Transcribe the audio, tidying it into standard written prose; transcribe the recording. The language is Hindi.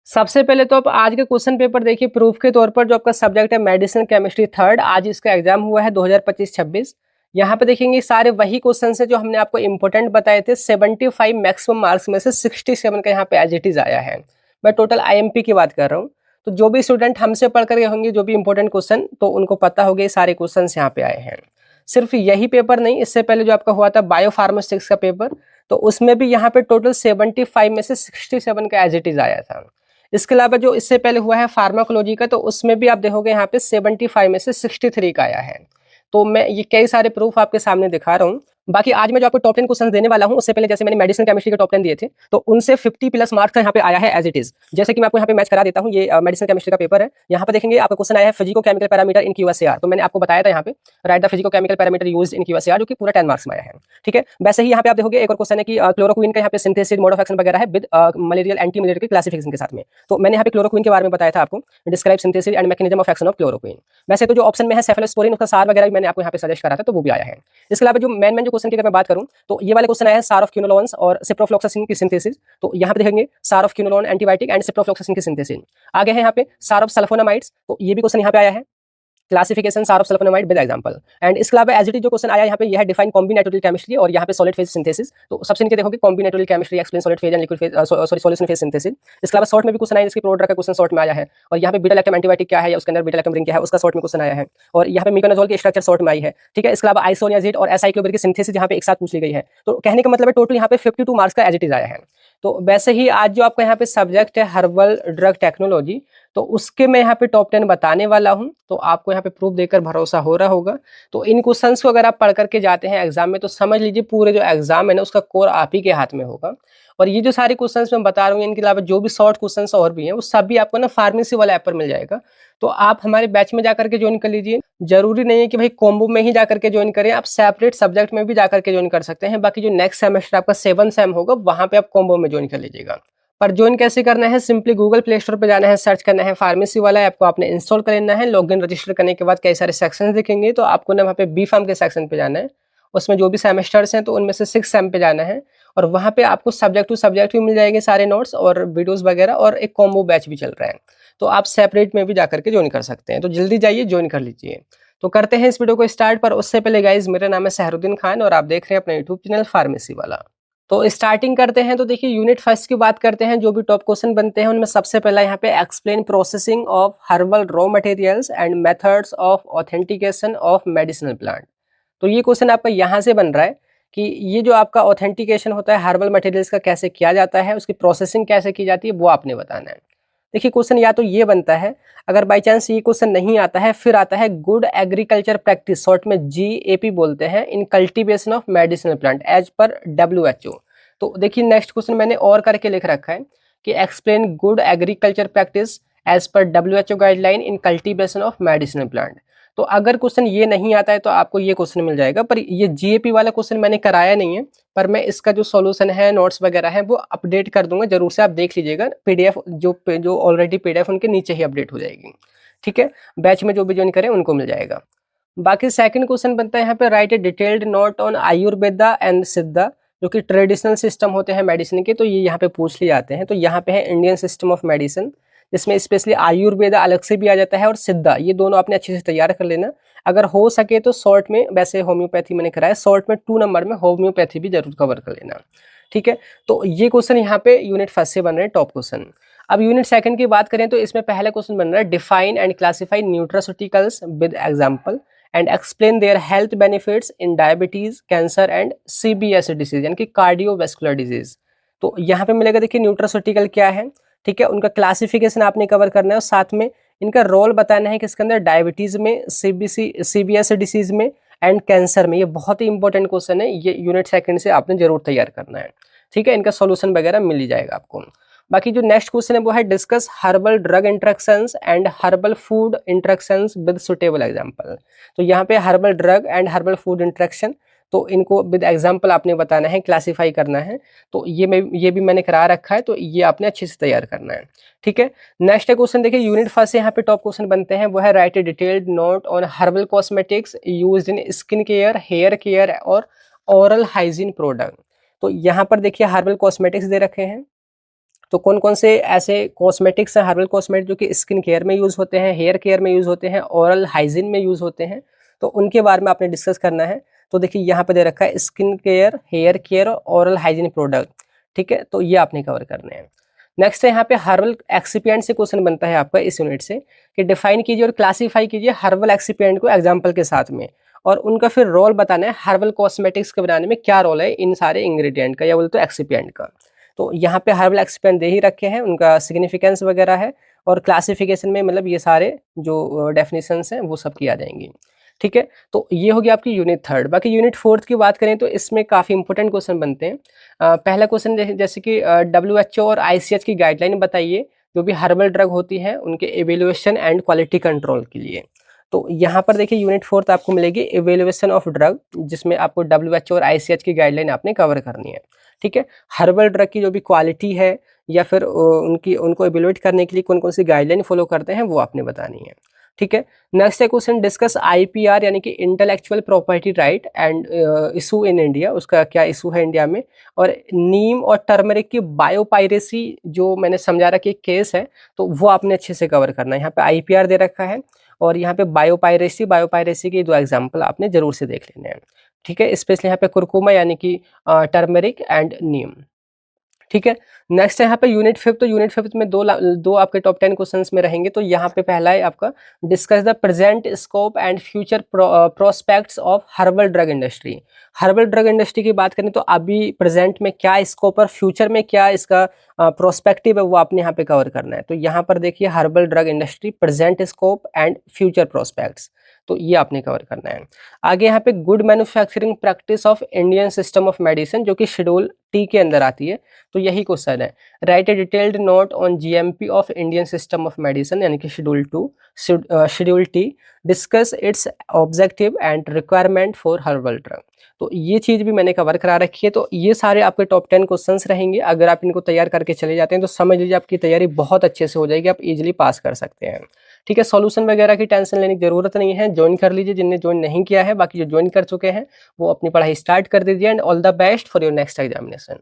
सबसे पहले तो आप आज के क्वेश्चन पेपर देखिए प्रूफ के तौर पर। जो आपका सब्जेक्ट है मेडिसिन केमिस्ट्री थर्ड, आज इसका एग्जाम हुआ है 2025-26। यहाँ पे देखेंगे सारे वही क्वेश्चन है जो हमने आपको इंपॉर्टेंट बताए थे। 75 मैक्सिमम मार्क्स में से 67 का यहाँ पे एज इट इज आया है। मैं टोटल आईएमपी की बात कर रहा हूँ। तो जो भी स्टूडेंट हमसे पढ़ कर गए होंगे जो भी इंपॉर्टेंट क्वेश्चन, तो उनको पता होगा ये सारे क्वेश्चन यहाँ पे आए हैं। सिर्फ यही पेपर नहीं, इससे पहले जो आपका हुआ था बायो फार्मास्यूटिक्स का पेपर, तो उसमें भी यहाँ पे टोटल 75 में से 67 का एज इट इज आया था। इसके अलावा जो इससे पहले हुआ है फार्माकोलॉजी का, तो उसमें भी आप देखोगे यहाँ पे 75 में से 63 का आया है। तो मैं ये कई सारे प्रूफ आपके सामने दिखा रहा हूँ। बाकी आज मैं जो आपको टॉप 10 क्वेश्चन देने वाला हूँ, उससे पहले जैसे मैंने मेडिसिन केमिस्ट्री के टॉप 10 दिए थे, तो उनसे 50+ मार्क्स का यहाँ पे आया है एज इट इज। जैसे कि मैं आपको यहाँ पे मैच करा देता हूँ, ये मेडिसिन केमिस्ट्री का पेपर है। यहाँ पे देखेंगे आपका क्वेश्चन आया है फिजिको केमिकल पैरामीटर इन क्यूएसएआर। तो मैंने आपको बताया था यहाँ पे right the physico chemical parameter used in QSAR, जो कि पूरा 10 मार्क्स में आया है। ठीक है, वैसे ही यहाँ पे आप देखोगे एक और क्वेश्चन है कि क्लोरोक्विन का यहाँ पे सिंथेसिस, मोड ऑफ एक्शन वगैरह है विद मलेरियल एंटी मलेरियल के क्लासिफिकेशन के साथ में। तो मैंने यहाँ पे क्लोरोक्विन के बारे में बताया था आपको, describe synthesis and mechanism of action of chloroquine. वैसे तो जो ऑप्शन में है सेफेलोस्पोरिन, उसका सार वगैरह भी मैंने आपको यहाँ पे सजेस्ट करा था, तो वो भी आया है। इसके अलावा जो मेन जो क्वेश्चन की अगर मैं बात करूं, तो ये वाले क्वेश्चन आया है सार ऑफ क्विनोलोन्स और सिप्रोफ्लॉक्सासिन की सिंथेसिस। तो यहाँ पे देखेंगे सार of quinolone antibiotic and ciprofloxacin की सिंथेसिस। आगे है यहाँ पे सार ऑफ सल्फोनामाइड्स, तो ये भी क्वेश्चन यहाँ पे आया है, classification SAR of sulfonamide with example. And इसके अलावा एज इट इज जो क्वेश्चन आया यहाँ पे, यह है डिफाइन कॉम्बिनेटोरियल केमिस्ट्री, और यहाँ पे सॉलिड फेज सिंथेसिस। तो सबसे नीचे देखोगे combinatorial chemistry explain solid phase and liquid phase, sorry solution phase synthesis. इसके अलावा शॉर्ट में भी क्वेश्चन आया, जिसकी प्रोडक्ट का क्वेश्चन शॉर्ट में आया है। और यहाँ पे बीटा लैक्टम एंटीबायोटिक क्या है, या उसके अंदर बीटा लैक्टम रिंग क्या है, उसका शॉर्ट में क्वेश्चन आया है। और यहाँ पे मिकोनाजोल की स्ट्रक्चर शॉर्ट में आई है। ठीक है, इसके अलावा आइसोनियाजिड और एसाइक्लोविर की सिंथेसिस यहाँ पे एक साथ पूछ ली गई है। तो कहने का मतलब है टोटल यहाँ पे 52 मार्क्स का एज इट इज आया है। तो वैसे ही आज जो आपका यहाँ पे सब्जेक्ट है हर्बल ड्रग टेक्नोलॉजी, तो उसके मैं यहाँ पे टॉप 10 बताने वाला हूँ। तो आपको यहाँ पे प्रूफ देकर भरोसा हो रहा होगा। तो इन क्वेश्चंस को अगर आप पढ़ करके जाते हैं एग्जाम में, तो समझ लीजिए पूरे जो एग्जाम है ना, उसका कोर आप ही के हाथ में होगा। और ये जो सारे क्वेश्चंस मैं बता रहा हूँ, इनके अलावा जो भी शॉर्ट क्वेश्चंस और भी हैं, वो सभी आपको ना फार्मेसी वाला ऐप पर मिल जाएगा। तो आप हमारे बैच में जाकर के ज्वाइन कर लीजिए। जरूरी नहीं है कि भाई कॉम्बो में ही जाकर के ज्वाइन करें, आप सेपरेट सब्जेक्ट में भी जाकर के ज्वाइन कर सकते हैं। बाकी जो नेक्स्ट सेमेस्टर आपका 7 सेम होगा, वहां पे आप कॉम्बो में ज्वाइन कर लीजिएगा। पर ज्वाइन कैसे करना है, सिंपली गूगल प्ले स्टोर पे जाना है, सर्च करना है फार्मेसी वाला ऐप को, आपने इंस्टॉल कर लेना है। लॉगिन रजिस्टर करने के बाद कई सारे सेक्शंस दिखेंगे, तो आपको ना वहाँ पे बी फार्म के सेक्शन पे जाना है। उसमें जो भी सेमेस्टर्स हैं, तो उनमें से 6 सेम पे जाना है। और वहाँ पे आपको सब्जेक्ट टू सब्जेक्ट भी मिल जाएंगे सारे नोट्स और वीडियोस वगैरह, और एक कॉम्बो बैच भी चल रहा है। तो आप सेपरेट में भी जाकर के ज्वाइन कर सकते हैं। तो जल्दी जाइए, ज्वाइन कर लीजिए। तो करते हैं इस वीडियो को स्टार्ट। पर उससे पहले गाइज, मेरा नाम है सहरुद्दीन खान और आप देख रहे हैं अपना यूट्यूब चैनल फार्मेसी वाला। तो स्टार्टिंग करते हैं। तो देखिए यूनिट फर्स्ट की बात करते हैं। जो भी टॉप क्वेश्चन बनते हैं, उनमें सबसे पहला यहाँ पे explain processing of herbal raw materials and methods of authentication of medicinal plant. तो ये क्वेश्चन आपका यहाँ से बन रहा है कि ये जो आपका ऑथेंटिकेशन होता है हर्बल मटेरियल्स का, कैसे किया जाता है, उसकी प्रोसेसिंग कैसे की जाती है, वो आपने बताना है। देखिए क्वेश्चन या तो ये बनता है, अगर बाई चांस ये क्वेश्चन नहीं आता है, फिर आता है गुड एग्रीकल्चर प्रैक्टिस, शॉर्ट में GAP बोलते हैं, in cultivation of medicinal plant as per WHO। तो देखिए नेक्स्ट क्वेश्चन मैंने और करके लिख रखा है कि explain good agriculture practice as per WHO guideline in cultivation of medicinal plant. तो अगर क्वेश्चन ये नहीं आता है, तो आपको ये क्वेश्चन मिल जाएगा। पर ये GAP वाला क्वेश्चन मैंने कराया नहीं है, पर मैं इसका जो सॉल्यूशन है, नोट्स वगैरह है, वो अपडेट कर दूंगा। जरूर से आप देख लीजिएगा, PDF जो ऑलरेडी PDF उनके नीचे ही अपडेट हो जाएगी। ठीक है, बैच में जो भी ज्वाइन करें उनको मिल जाएगा। बाकी सेकंड क्वेश्चन बनता है यहाँ पे, right a detailed note on Ayurveda and सिद्धा, जो कि ट्रेडिशनल सिस्टम होते हैं मेडिसिन के। तो ये यहाँ पे पूछ लिए जाते हैं। तो यहाँ पे है इंडियन सिस्टम ऑफ मेडिसिन, जिसमें स्पेशली आयुर्वेदा अलग से भी आ जाता है और सिद्धा, ये दोनों आपने अच्छे से तैयार कर लेना। अगर हो सके तो शॉर्ट में, वैसे होम्योपैथी मैंने कराया, शॉर्ट में 2 नंबर में होम्योपैथी भी जरूर कवर कर लेना। ठीक है, तो ये क्वेश्चन यहाँ पे यूनिट फर्स्ट से बन रहे हैं टॉप क्वेश्चन। अब यूनिट सेकंड की बात करें, तो इसमें पहला क्वेश्चन बन रहा है, define and classify nutraceuticals with example and explain their health benefits in diabetes, cancer and CBS disease, यानी कि कार्डियोवैस्कुलर डिजीज। तो यहाँ पे मिलेगा, देखिए न्यूट्रास्यूटिकल क्या है, ठीक है, उनका क्लासिफिकेशन आपने कवर करना है, और साथ में इनका रोल बताना है किसके अंदर, डायबिटीज में, CBS डिसीज में एंड कैंसर में। ये बहुत ही इंपॉर्टेंट क्वेश्चन है, ये यूनिट सेकंड से आपने जरूर तैयार करना है। ठीक है, इनका सॉल्यूशन वगैरह मिल ही जाएगा आपको। बाकी जो नेक्स्ट क्वेश्चन है वो है, discuss herbal drug interactions and herbal food interactions with suitable example. तो यहाँ पे herbal drug and herbal food interaction, तो इनको विद एग्जांपल आपने बताना है, क्लासिफाई करना है। तो ये भी मैंने करा रखा है, तो ये आपने अच्छे से तैयार करना है। ठीक है, नेक्स्ट क्वेश्चन देखिए, यूनिट फर्स्ट से यहाँ पे टॉप क्वेश्चन बनते हैं, वो है write a detailed note on herbal cosmetics used in skin care, hair care और ओरल हाइजीन प्रोडक्ट। तो यहाँ पर देखिए हर्बल कॉस्मेटिक्स दे रखे हैं, तो कौन कौन से ऐसे कॉस्मेटिक्स हैं, हर्बल कॉस्मेटिक जो कि स्किन केयर में यूज़ होते हैं, हेयर केयर में यूज़ होते हैं, ओरल हाइजीन में यूज़ होते हैं, तो उनके बारे में आपने डिस्कस करना है। तो देखिए यहाँ पे दे रखा है स्किन केयर, हेयर केयर और ओरल हाइजीन प्रोडक्ट, ठीक है, तो ये आपने कवर करने हैं। नेक्स्ट है यहाँ पे हर्बल एक्सिपिएंट से क्वेश्चन बनता है आपका इस यूनिट से कि डिफाइन कीजिए और क्लासीफाई कीजिए हर्बल एक्सिपिएंट को एग्जाम्पल के साथ में, और उनका फिर रोल बताना है हर्बल कॉस्मेटिक्स के बनाने में क्या रोल है इन सारे इंग्रेडिएंट का या बोलते तो एक्सिपिएंट का। तो यहाँ पे हर्बल एक्सपेंट दे ही रखे हैं, उनका सिग्निफिकेंस वगैरह है, और क्लासिफिकेशन में मतलब ये सारे जो डेफिनेशंस हैं वो सब की आ जाएंगी, ठीक है। तो ये हो गया आपकी यूनिट थर्ड। बाकी यूनिट फोर्थ की बात करें तो इसमें काफ़ी इंपॉर्टेंट क्वेश्चन बनते हैं। पहला क्वेश्चन जैसे कि WHO और ICH की गाइडलाइन बताइए जो भी हर्बल ड्रग होती है उनके एवेल्युएशन एंड क्वालिटी कंट्रोल के लिए। तो यहाँ पर देखिए यूनिट फोर्थ आपको मिलेगी एवेल्युएशन ऑफ ड्रग, जिसमें आपको WHO और ICH की गाइडलाइन आपने कवर करनी है, ठीक है। हर्बल ड्रग की जो भी क्वालिटी है या फिर उनको एवेल्युएट करने के लिए कौन कौन सी गाइडलाइन फॉलो करते हैं वो आपने बतानी है, ठीक है। नेक्स्ट है क्वेश्चन डिस्कस IPR यानी कि intellectual property right and issue in India, उसका क्या इशू है इंडिया में, और नीम और टर्मरिक की बायोपायरेसी जो मैंने समझा रखा एक केस है, तो वो आपने अच्छे से कवर करना है। यहाँ पे IPR दे रखा है और यहाँ पे बायोपायरेसी के 2 एग्जाम्पल आपने जरूर से देख लेने हैं, ठीक है। स्पेशली यहाँ पे कुरकुमा यानी कि टर्मरिक एंड नीम, ठीक है। नेक्स्ट है यहाँ पे यूनिट फिफ्थ। तो यूनिट फिफ्थ में दो आपके टॉप 10 क्वेश्चंस में रहेंगे। तो यहाँ पे पहला है आपका discuss the present scope and future prospects of herbal drug industry. Herbal drug industry की बात करें तो अभी प्रेजेंट में क्या स्कोप और फ्यूचर में क्या इसका प्रोस्पेक्टिव है वो आपने यहाँ पे कवर करना है। तो यहाँ पर देखिए herbal drug industry present scope and future prospects, तो ये आपने कवर करना है। आगे यहाँ पे good manufacturing practice of Indian system of medicine जो कि शेड्यूल टी के अंदर आती है, तो यही क्वेश्चन है। Write a detailed note on GMP of Indian system of medicine यानी कि schedule T, discuss it's objective and requirement for herbal drug. तो ये चीज़ भी मैंने कवर करा रखी है। तो ये सारे आपके टॉप 10 क्वेश्चंस रहेंगे। अगर आप इनको तैयार करके चले जाते हैं तो समझ लीजिए आपकी तैयारी बहुत अच्छे से हो जाएगी, आप इजीली पास कर सकते हैं, ठीक है। सॉल्यूशन वगैरह की टेंशन लेने की जरूरत नहीं है, ज्वाइन कर लीजिए जिनने ज्वाइन नहीं किया है। बाकी जो ज्वाइन कर चुके हैं वो अपनी पढ़ाई स्टार्ट कर दीजिए। And all the best for your next examination.